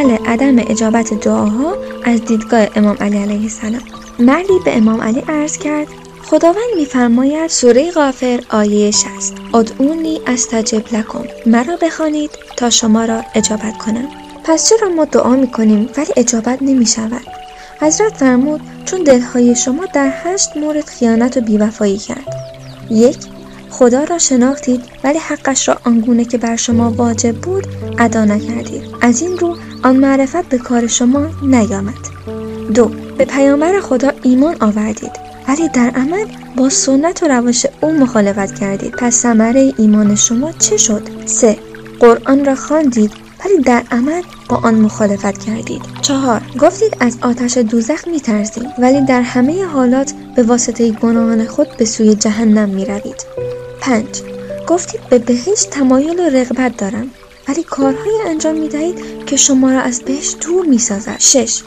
دلیل عدم اجابت دعاها از دیدگاه امام علی علیه السلام. مردی به امام علی عرض کرد: خداوند می‌فرماید سوره غافر آیه 60 ادعونی استجب لکم، مرا بخوانید تا شما را اجابت کنم. پس چرا ما دعا می‌کنیم ولی اجابت نمی‌شود؟ حضرت فرمود چون دلهای شما در 8 مورد خیانت و بیوفایی کرد. 1. خدا را شناختید ولی حقش را آنگونه که بر شما واجب بود ادا نکردید. از این رو آن معرفت به کار شما نیامد. 2. به پیامبر خدا ایمان آوردید ولی در عمل با سنت و روش او مخالفت کردید. پس ثمره ایمان شما چه شد؟ 3. قرآن را خواندید ولی در عمل با آن مخالفت کردید. 4. گفتید از آتش دوزخ می‌ترسید ولی در همه حالات به واسطه گناهان خود به سوی جهنم می‌روید. 5. گفتید به بهشت تمایل و رغبت دارم ولی کارهایی انجام می‌دهید که شما را از بهشت دور می‌سازد. 6.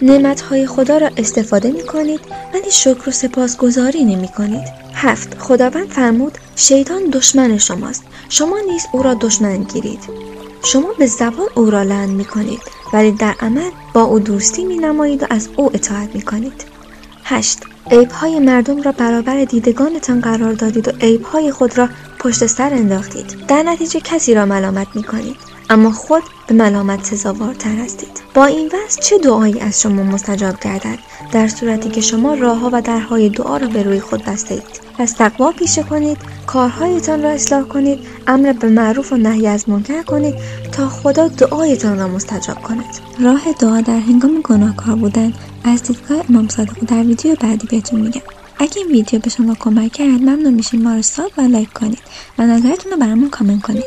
نعمت‌های خدا را استفاده می‌کنید ولی شکر و سپاسگزاری نمی‌کنید. 7. خداوند فرمود شیطان دشمن شماست، شما نیز او را دشمن گیرید. شما به زبان او را لعن می‌کنید ولی در عمل با او دوستی می‌نمایید و از او اطاعت می‌کنید. 8. عیب‌های مردم را برابر دیدگانتان قرار دادید و عیب‌های خود را پشت سر انداختید. در نتیجه کسی را ملامت می‌کنید اما خود به ملامت سزاوارتر هستید. با این وضع چه دعایی از شما مستجاب گردد در صورتی که شما راه‌ها و درهای دعا را به روی خود بسته‌اید؟ پس تقوا پیشه کنید، کارهایتان را اصلاح کنید، امر به معروف و نهی از منکر کنید تا خدا دعایتان را مستجاب کند. راه دعا در هنگام گناهکار بودن از دیدگاه امام صادق در ویدیو بعدی بهتون میگم. اگه این ویدیو به شما کمک کرد ممنون میشیم ما رو ساب و لایک کنید و نظرتون رو برامون کامنت کنید.